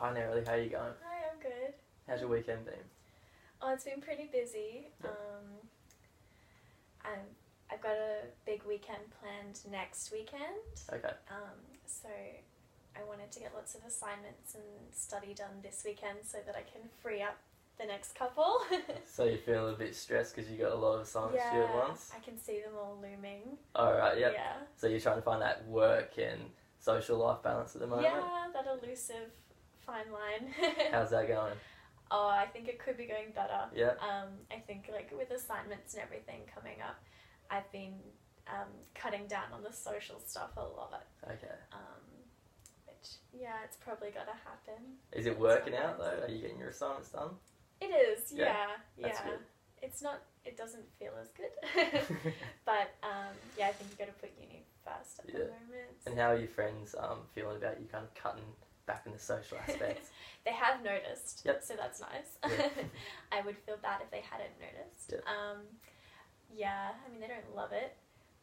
Hi Nerily, how are you going? Hi, I'm good. How's your weekend been? Oh, it's been pretty busy. Yeah. I've got a big weekend planned next weekend. Okay. So I wanted to get lots of assignments and study done this weekend so that I can free up the next couple. So you're feeling a little bit stressed because you got a lot of assignments due at once? I can see them all looming. Alright, yep. Yeah. So you're trying to find that work and social life balance at the moment? Yeah, that elusive fine line. How's that going? Oh, I think it could be going better. Yeah. I think like with assignments and everything coming up, I've been cutting down on the social stuff a lot. Okay. Which, yeah, it's probably got to happen. Is it working out though? Are you getting your assignments done? It is, Yeah, yeah. that's good. It's not, it doesn't feel as good. But, yeah, I think you've got to put uni first at the moment. And how are your friends feeling about you kind of cutting back in the social aspects? They have noticed, Yep. so that's nice. Yeah. I would feel bad if they hadn't noticed. Yep. Yeah, I mean, they don't love it,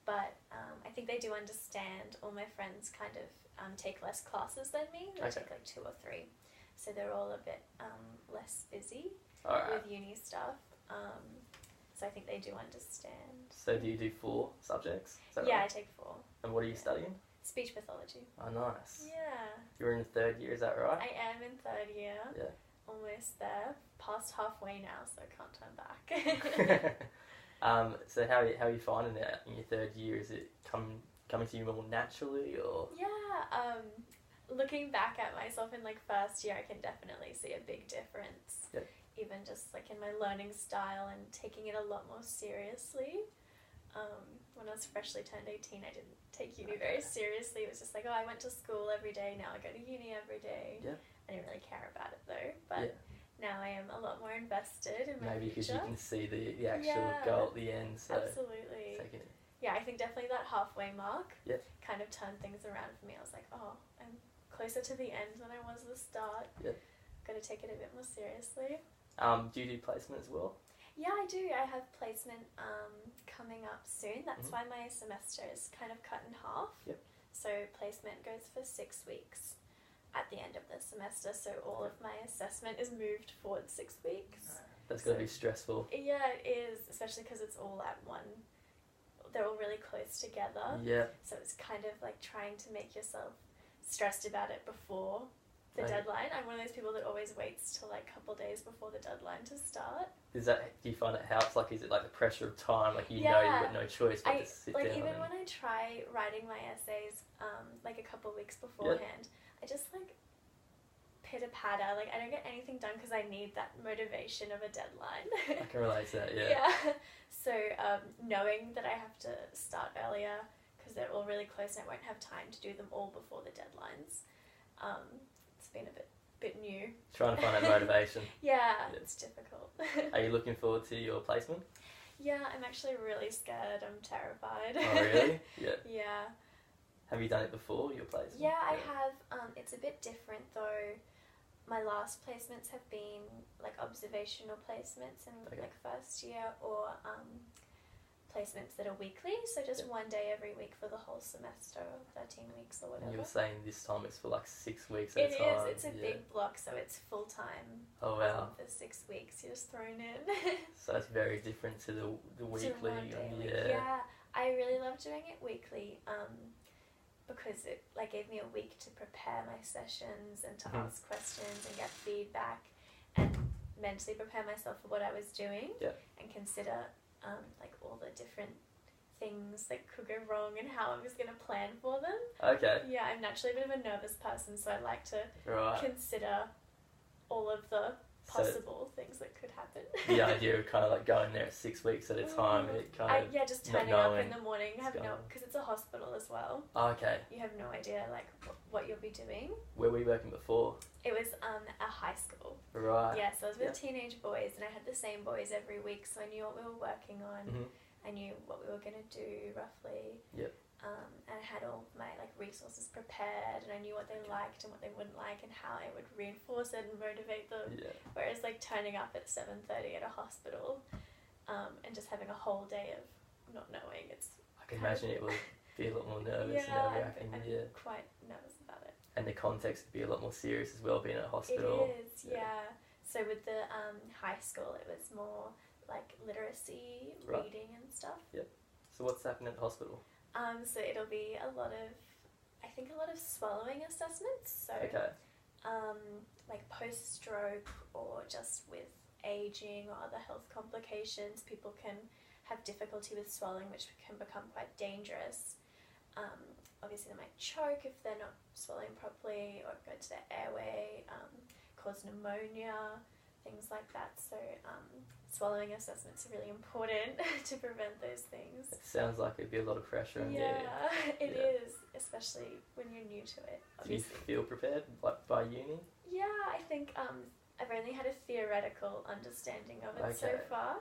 but I think they do understand. All my friends kind of take less classes than me. They take like 2 or 3. So they're all a bit less busy with uni stuff. So I think they do understand. So do you do 4 subjects? Is that Yeah, right? I take 4. And what are you studying? Speech pathology. Oh, nice. Yeah. You're in the 3rd year, is that right? I am in 3rd year. Yeah. Almost there. Past halfway now, so I can't turn back. So how are you finding it in your 3rd year? Is it coming to you more naturally, or? Yeah, looking back at myself in like 1st year, I can definitely see a big difference. Yep. Even just like in my learning style and taking it a lot more seriously. When I was freshly turned 18, I didn't take uni very seriously. It was just like, oh, I went to school every day, now I go to uni every day. Yeah. I didn't really care about it though, but now I am a lot more invested in my Maybe because future. you can see the actual goal at the end. So Absolutely. Yeah, I think definitely that halfway mark kind of turned things around for me. I was like, oh, I'm closer to the end than I was at the start. Got to take it a bit more seriously. Do you do placement as well? Yeah, I do. I have placement coming up soon. That's why my semester is kind of cut in half. Yep. So placement goes for 6 weeks at the end of the semester. So all of my assessment is moved forward 6 weeks. That's going to be stressful. Yeah, it is, especially because it's all at one. They're all really close together. Yeah. So it's kind of like trying to make yourself stressed about it before the deadline. I'm one of those people that always waits till like a couple days before the deadline to start. Do you find it helps? Like, is it like the pressure of time? Like, you know you've got no choice but to sit down. Like, even when I try writing my essays, like a couple weeks beforehand, I just like pitter-patter. Like, I don't get anything done because I need that motivation of a deadline. I can relate to that, Yeah. So, knowing that I have to start earlier because they're all really close and I won't have time to do them all before the deadlines, it's been a bit new. Trying to find that motivation. It's difficult. Are you looking forward to your placement? Yeah, I'm actually really scared. I'm terrified. Oh, really? Yeah. Yeah. Have you done it before, your placement? Yeah, I have. It's a bit different though. My last placements have been like observational placements in like 1st year, or placements that are weekly, so just one day every week for the whole semester, 13 weeks or whatever. And you were saying this time it's for like 6 weeks at a time. It is, it's a big block, so it's full time. Oh wow. For 6 weeks, you're just thrown in. So it's very different to the weekly. Yeah, I really love doing it weekly, because it like gave me a week to prepare my sessions and to ask questions and get feedback and mentally prepare myself for what I was doing and consider like all the different things that could go wrong and how I was going to plan for them. Okay. Yeah, I'm naturally a bit of a nervous person, so I like to consider all of the possible things that could happen. The idea of kind of like going there 6 weeks at a time, it kind of just turning up in the morning, because it's a hospital as well. Oh, okay. You have no idea like what you'll be doing. Where were you working before? It was a high school. Right. Yeah, so I was with teenage boys, and I had the same boys every week, so I knew what we were working on. I knew what we were going to do roughly. Yep. And I had all my like resources prepared, and I knew what they liked and what they wouldn't like, and how I would reinforce it and motivate them. Yeah. Whereas like turning up at 7:30 at a hospital, and just having a whole day of not knowing, I can imagine it would be a lot more nervous and nerve-wracking. I'm quite nervous about it. And the context would be a lot more serious as well, being at a hospital. It is, yeah. So with the high school, it was more like literacy, Right. reading and stuff. Yep. So what's happening at the hospital? So it'll be a lot of swallowing assessments. So Okay. like post-stroke or just with aging or other health complications, people can have difficulty with swallowing, which can become quite dangerous. Obviously, they might choke if they're not swallowing properly, or go to their airway, cause pneumonia, things like that. So swallowing assessments are really important to prevent those things. It sounds like it'd be a lot of pressure on you. It Yeah. is, especially when you're new to it. Do you Obviously. feel prepared, like, by uni? Yeah, I think I've only had a theoretical understanding of it so Okay. far.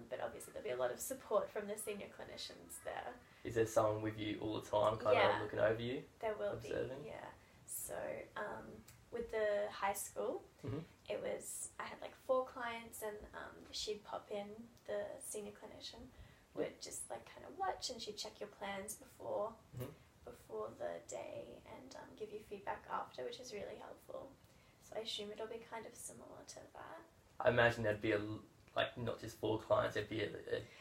But obviously there'll be a lot of support from the senior clinicians there. Is there someone with you all the time, kind Yeah. of looking over you? There will Observing? be, yeah. So with the high school, Mhm. it was, I had like 4 clients, and she'd pop in, the senior clinician would just like kind of watch, and she'd check your plans before Mhm. the day, and give you feedback after, which is really helpful. So I assume it'll be kind of similar to that. I imagine there'd be like not just 4 clients, there'd be a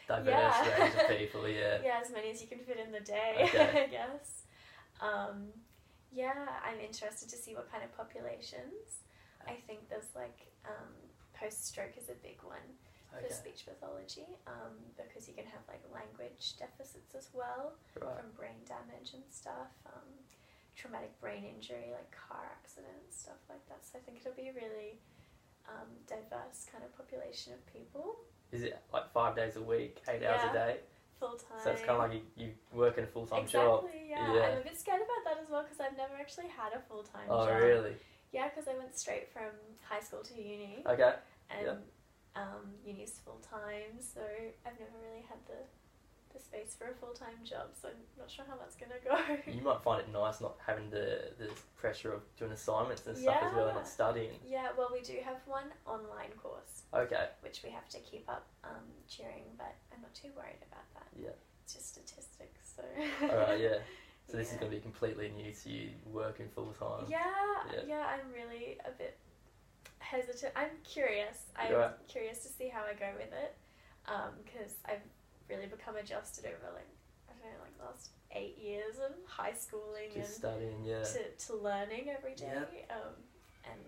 diverse Yeah. range of people. Yeah. Yeah, as many as you can fit in the day, Okay. I guess. Yeah, I'm interested to see what kind of populations. I think there's like post-stroke is a big one for Okay. speech pathology, because you can have like language deficits as well Right. from brain damage and stuff, traumatic brain injury, like car accidents, stuff like that. So I think it'll be a really diverse kind of population of people. Is it like 5 days a week, 8 hours Yeah. a day? Full time. So it's kind of like you work in a full-time job. Exactly, yeah. Yeah. I'm a bit scared about that as well, because I've never actually had a full-time Oh, job. really? Yeah, because I went straight from high school to uni, Okay. and uni's full-time, so I've never really had the space for a full-time job, so I'm not sure how that's going to go. You might find it nice not having the pressure of doing assignments and stuff as well, and Yeah. not studying. Yeah, well, we do have one online course, Okay. which we have to keep up during, but I'm not too worried about that. Yeah. It's just statistics, so... Alright, yeah. So this is Yeah. going to be completely new to you, working full-time. Yeah, I'm really a bit hesitant. I'm curious. I'm Right. curious to see how I go with it, because I've really become adjusted over like, I don't know, like the last 8 years of high schooling Just studying, yeah. to learning every day. Yeah. And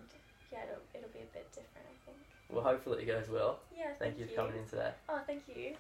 yeah, it'll be a bit different, I think. Well, hopefully it goes well. Yeah, Thank you for coming in today. Oh, thank you.